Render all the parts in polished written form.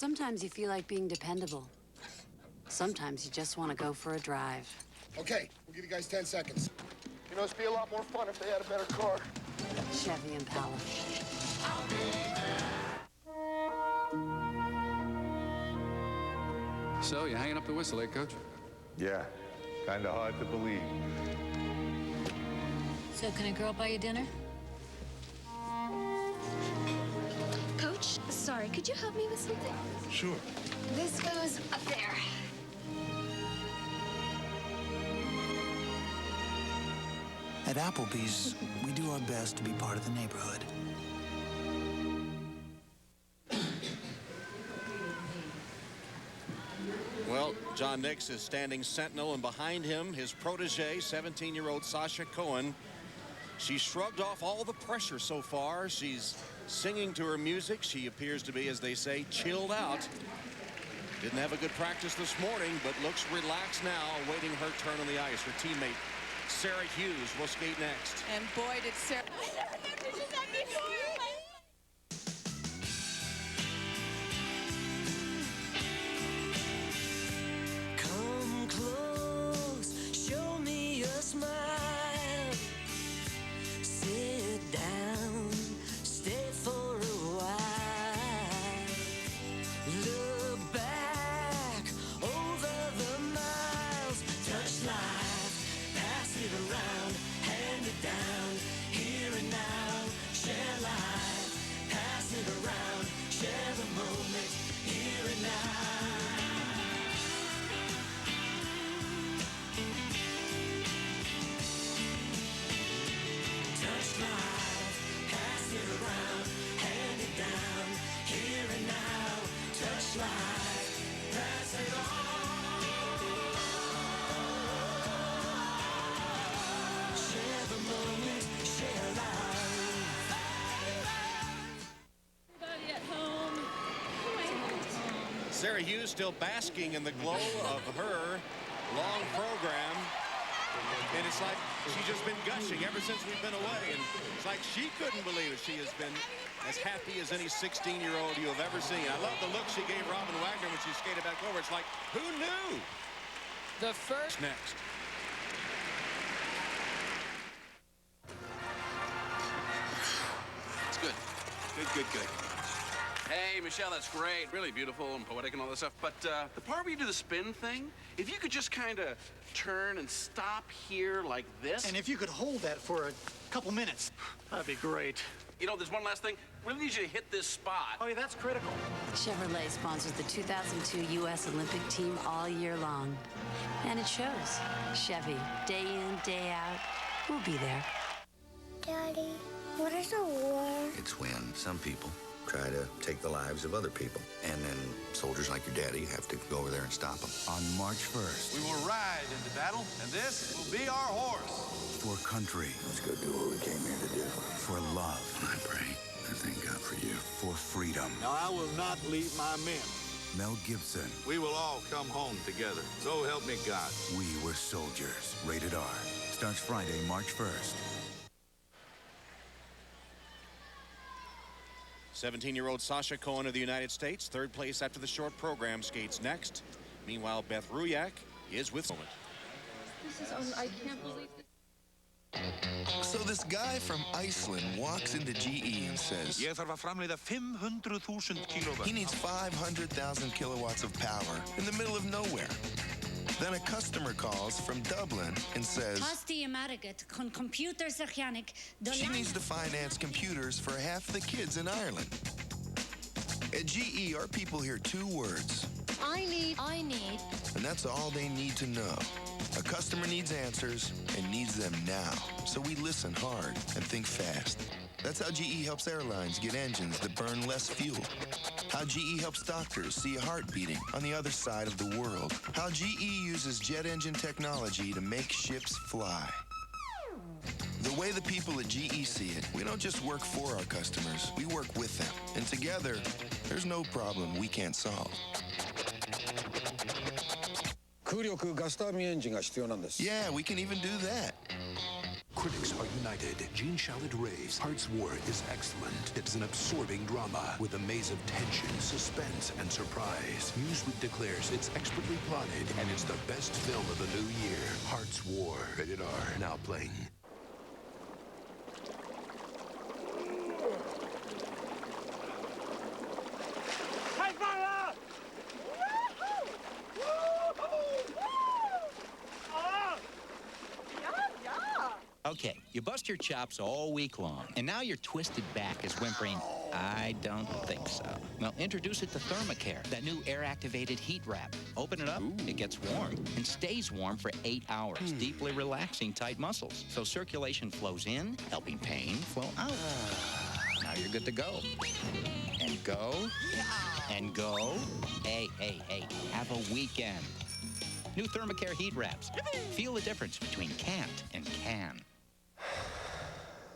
Sometimes you feel like being dependable. Sometimes you just want to go for a drive. Okay, we'll give you guys 10 seconds. You know, it'd be a lot more fun if they had a better car. Chevy Impala. So, you hanging up the whistle, eh, Coach? Yeah, kind of hard to believe. So, can a girl buy you dinner? Coach, sorry, could you help me with something? Sure. This goes up there. At Applebee's, we do our best to be part of the neighborhood. Well, John Nix is standing sentinel, and behind him, his protege, 17-year-old Sasha Cohen. She shrugged off all the pressure so far. She's singing to her music. She appears to be, as they say, chilled out. Didn't have a good practice this morning, but looks relaxed now, awaiting her turn on the ice. Her teammate, Sarah Hughes, will skate next. And boy, did Sarah... I never knew she said before. Come close, show me a smile. Sit down, stay for a while. Look back over the miles. Touch life, pass it around, hand it down. Here and now, share life, pass it around, share the moment. Here and now. Touch life, pass it around, hand it down. Here and now, touch life, pass it on. Share the moment, share life. Everybody at home. Sarah Hughes still basking in the glow of her long program. And it's like she's just been gushing ever since we've been away. And it's like she couldn't believe it. She has been as happy as any 16-year-old you have ever seen. I love the look she gave Robin Wagner when she skated back over. It's like, who knew? The first... Next. It's good. Good. Hey, Michelle, that's great. Really beautiful and poetic and all that stuff. But the part where you do the spin thing, if you could just kind of turn and stop here like this. And if you could hold that for a couple minutes, that'd be great. You know, there's one last thing. Really need you to hit this spot. Oh, yeah, that's critical. Chevrolet sponsors the 2002 U.S. Olympic team all year long. And it shows. Chevy, day in, day out, we'll be there. Daddy, what is a war? It's when some people try to take the lives of other people. And then soldiers like your daddy have to go over there and stop them. On March 1st. We will ride into battle, and this will be our horse. For country. Let's go do what we came here to do. For love. I pray. I thank God for you. For freedom. Now, I will not leave my men. Mel Gibson. We will all come home together. So help me God. We Were Soldiers. Rated R. Starts Friday, March 1st. 17-year-old Sasha Cohen of the United States, third place after the short program, skates next. Meanwhile, Beth Ruyak is with moment. This is I can't believe this. So this guy from Iceland walks into GE and says, Ég þarf að framleiða 500,000 kilowatt. He needs 500,000 kilowatts of power in the middle of nowhere. Then a customer calls from Dublin and says, she needs to finance computers for half the kids in Ireland. At GE, our people hear two words. I need. And that's all they need to know. A customer needs answers and needs them now. So we listen hard and think fast. That's how GE helps airlines get engines that burn less fuel. How GE helps doctors see a heart beating on the other side of the world. How GE uses jet engine technology to make ships fly. The way the people at GE see it, we don't just work for our customers, we work with them. And together, there's no problem we can't solve. Yeah, we can even do that. critics are united. Gene Shalit raves Hearts War is excellent. It's an absorbing drama with a maze of tension, suspense, and surprise. Newsweek declares it's expertly plotted, and it's the best film of the new year. Hearts War. Rated R. Now playing. Okay, you bust your chops all week long, and now your twisted back is whimpering, I don't think so. Well, introduce it to Thermacare, that new air-activated heat wrap. Open it up, it gets warm, and stays warm for 8 hours, deeply relaxing tight muscles. So circulation flows in, helping pain flow out. Now you're good to go. And go, and go. Hey, have a weekend. New Thermacare heat wraps. Feel the difference between can't and can.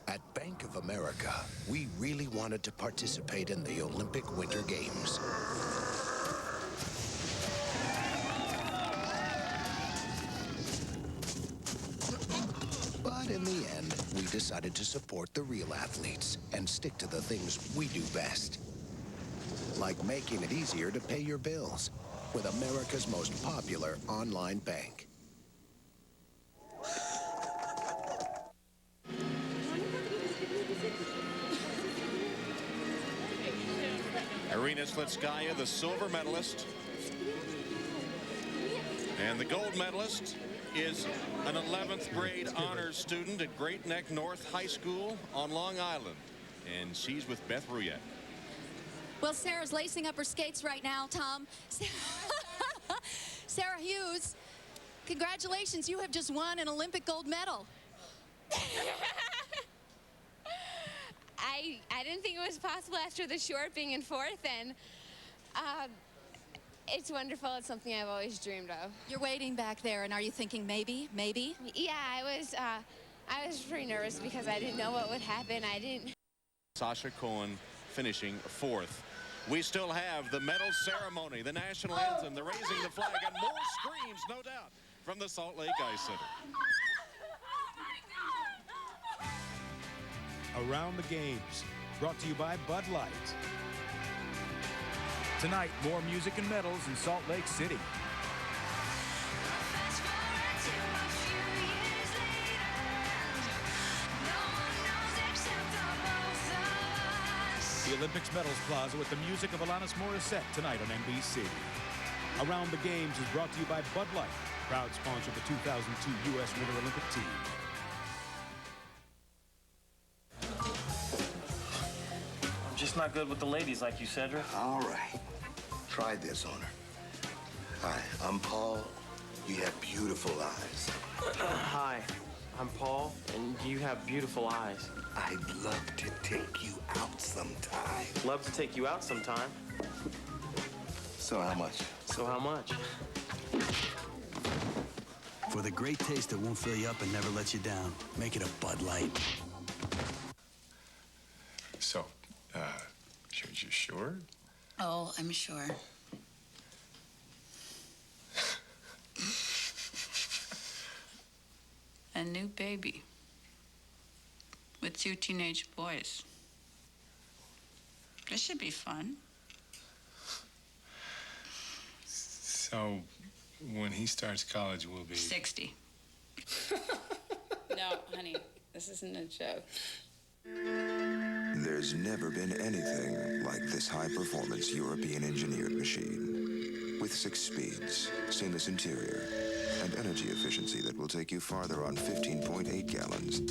At Bank of America, we really wanted to participate in the Olympic Winter Games. But in the end, we decided to support the real athletes and stick to the things we do best. Like making it easier to pay your bills with America's most popular online bank. Irina Slitskaya, the silver medalist. And the gold medalist is an 11th grade honors student at Great Neck North High School on Long Island. And she's with Beth Rouillette. Well, Sarah's lacing up her skates right now, Tom. Sarah Hughes, congratulations. You have just won an Olympic gold medal. I didn't think it was possible after the short being in fourth, and it's wonderful. It's something I've always dreamed of. You're waiting back there, and are you thinking maybe? Yeah, I was pretty nervous because I didn't know what would happen. Sasha Cohen finishing fourth. We still have the medal ceremony, the national anthem, the raising the flag, and more screams, no doubt, from the Salt Lake Ice Center. Around the Games, brought to you by Bud Light. Tonight, more music and medals in Salt Lake City. The Olympics Medals Plaza with the music of Alanis Morissette tonight on NBC. Around the Games is brought to you by Bud Light, proud sponsor of the 2002 U.S. Winter Olympic team. Just not good with the ladies like you, Cedric. All right. Try this on her. Hi, I'm Paul. You have beautiful eyes. Hi, I'm Paul, and you have beautiful eyes. I'd love to take you out sometime. Love to take you out sometime. So how much? For the great taste that won't fill you up and never let you down, make it a Bud Light. So, you sure? Oh, I'm sure. A new baby with 2 teenage boys. This should be fun. So, when he starts college, we'll be 60. No, honey, this isn't a joke. There's never been anything like this high-performance European engineered machine. With 6 speeds, seamless interior, and energy efficiency that will take you farther on 15.8 gallons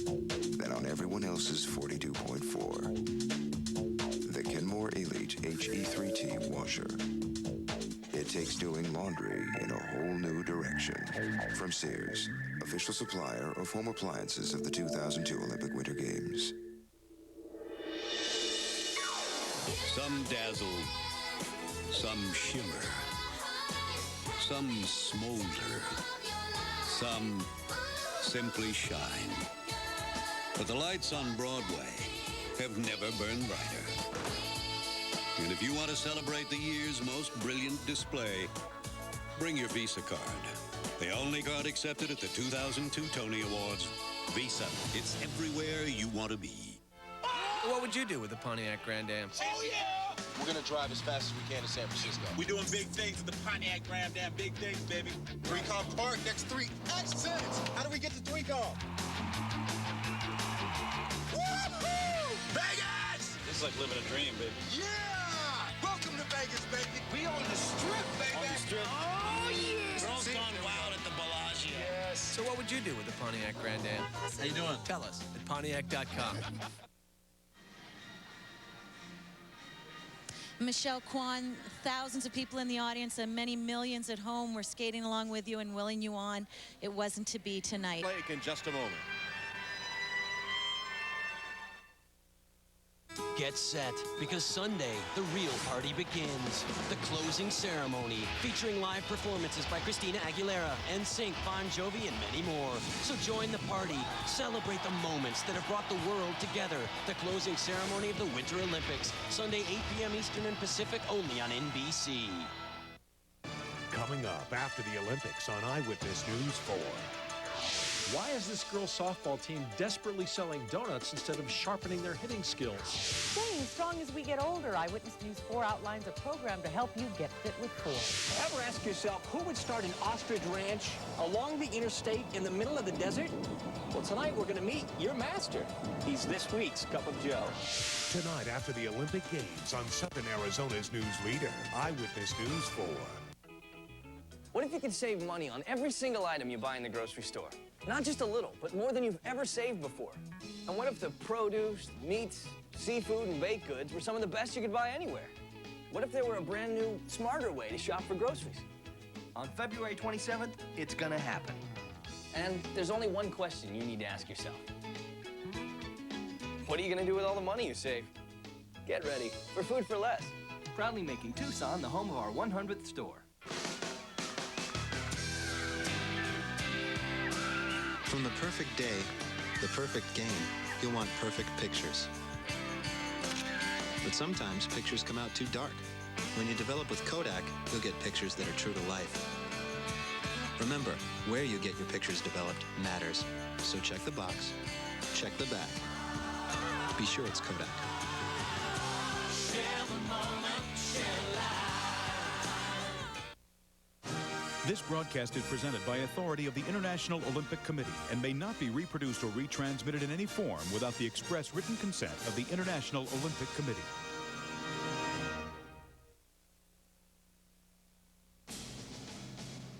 than on everyone else's 42.4. The Kenmore Elite HE3T washer. It takes doing laundry in a whole new direction. From Sears, official supplier of home appliances of the 2002 Olympic Winter Games. Some dazzle, some shimmer, some smolder, some simply shine. But the lights on Broadway have never burned brighter. And if you want to celebrate the year's most brilliant display, bring your Visa card. The only card accepted at the 2002 Tony Awards. Visa, it's everywhere you want to be. What would you do with the Pontiac Grand Am? Oh, yeah! We're going to drive as fast as we can to San Francisco. We're doing big things with the Pontiac Grand Am. Big things, baby. 3-car park, next 3. Accents! How do we get to 3-car? Woo-hoo! Vegas! This is like living a dream, baby. Yeah! Welcome to Vegas, baby. We on the strip, baby. On the strip. Oh, yeah! Girls gone wild at the Bellagio. Yes. So what would you do with the Pontiac Grand Am? How you doing? Tell us at Pontiac.com. Michelle Kwan, thousands of people in the audience and many millions at home were skating along with you and willing you on. It wasn't to be tonight. Blake in just a moment. Get set, because Sunday, the real party begins. The closing ceremony, featuring live performances by Christina Aguilera, NSYNC, Bon Jovi, and many more. So join the party. Celebrate the moments that have brought the world together. The closing ceremony of the Winter Olympics. Sunday, 8 p.m. Eastern and Pacific, only on NBC. Coming up after the Olympics on Eyewitness News 4. Why is this girls' softball team desperately selling donuts instead of sharpening their hitting skills? Staying strong as we get older, Eyewitness News 4 outlines a program to help you get fit with force. Ever ask yourself, who would start an ostrich ranch along the interstate in the middle of the desert? Well, tonight we're going to meet your master. He's this week's Cup of Joe. Tonight after the Olympic Games on Southern Arizona's news leader, Eyewitness News 4. What if you could save money on every single item you buy in the grocery store? Not just a little, but more than you've ever saved before. And what if the produce, meats, seafood, and baked goods were some of the best you could buy anywhere? What if there were a brand new, smarter way to shop for groceries? On February 27th, it's gonna happen. And there's only one question you need to ask yourself. What are you gonna do with all the money you save? Get ready for Food for Less. Proudly making Tucson the home of our 100th store. From the perfect day, the perfect game, you'll want perfect pictures. But sometimes pictures come out too dark. When you develop with Kodak, you'll get pictures that are true to life. Remember, where you get your pictures developed matters. So check the box, check the back. Be sure it's Kodak. Share the moment, share life. This broadcast is presented by authority of the International Olympic Committee and may not be reproduced or retransmitted in any form without the express written consent of the International Olympic Committee.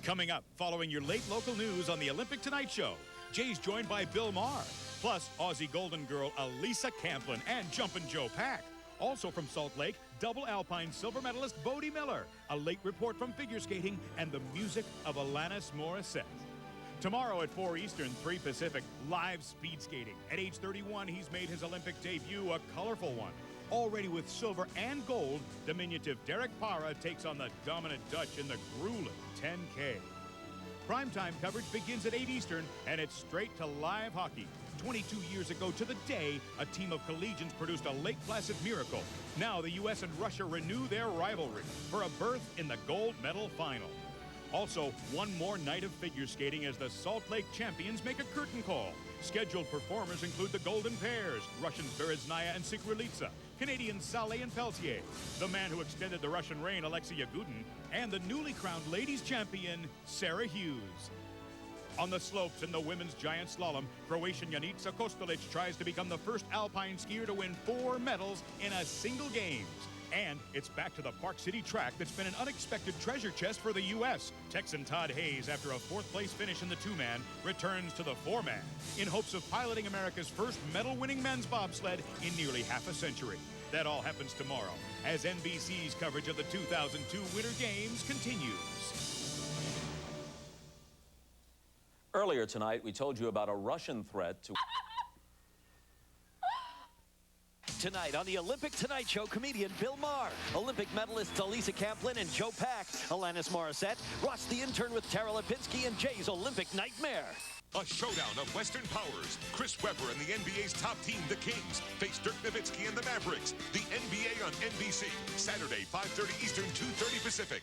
Coming up, following your late local news on the Olympic Tonight Show, Jay's joined by Bill Maher, plus Aussie Golden Girl Elisa Camplin and Jumpin' Joe Pack. Also from Salt Lake, double alpine silver medalist Bodie Miller, a late report from figure skating, and the music of Alanis Morissette. Tomorrow at 4 Eastern, 3 Pacific, live speed skating. At age 31, he's made his Olympic debut, a colorful one. Already with silver and gold, diminutive Derek Parra takes on the dominant Dutch in the grueling 10K. Primetime coverage begins at 8 Eastern, and it's straight to live hockey. 22 years ago to the day, a team of collegians produced a Lake Placid miracle. Now the U.S. and Russia renew their rivalry for a berth in the gold medal final. Also, one more night of figure skating as the Salt Lake champions make a curtain call. Scheduled performers include the Golden Pairs, Russians Bereznaya and Sikrulitsa, Canadians Saleh and Peltier, the man who extended the Russian reign, Alexei Yagudin, and the newly crowned ladies champion, Sarah Hughes. On the slopes in the women's giant slalom, Croatian Janica Kostelic tries to become the first alpine skier to win 4 medals in a single Games. And it's back to the Park City track that's been an unexpected treasure chest for the U.S. Texan Todd Hayes, after a 4th-place finish in the 2-man, returns to the 4-man in hopes of piloting America's first medal-winning men's bobsled in nearly half a century. That all happens tomorrow as NBC's coverage of the 2002 Winter Games continues. Earlier tonight, we told you about a Russian threat to... Tonight on the Olympic Tonight Show, comedian Bill Maher, Olympic medalists Elisa Camplin and Joe Pack, Alanis Morissette, Ross the Intern with Tara Lipinski, and Jay's Olympic Nightmare. A showdown of Western powers. Chris Webber and the NBA's top team, the Kings, face Dirk Nowitzki and the Mavericks. The NBA on NBC, Saturday, 5:30 Eastern, 2:30 Pacific.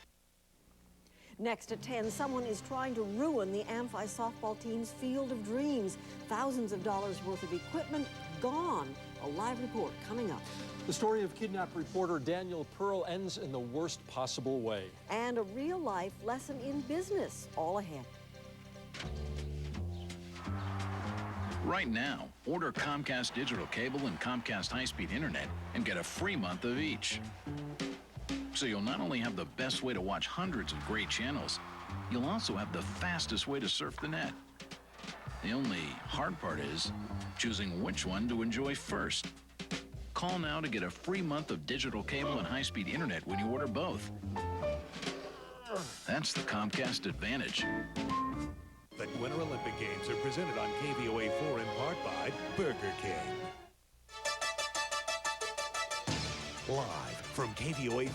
Next at 10, someone is trying to ruin the Amphi softball team's field of dreams. Thousands of dollars worth of equipment gone. A live report coming up. The story of kidnapped reporter Daniel Pearl ends in the worst possible way. And a real-life lesson in business all ahead. Right now, order Comcast Digital Cable and Comcast High-Speed Internet and get a free month of each. So you'll not only have the best way to watch hundreds of great channels, you'll also have the fastest way to surf the net. The only hard part is choosing which one to enjoy first. Call now to get a free month of digital cable and high-speed internet when you order both. That's the Comcast advantage. The Winter Olympic Games are presented on KVOA4 in part by Burger King. Live from KVOA4.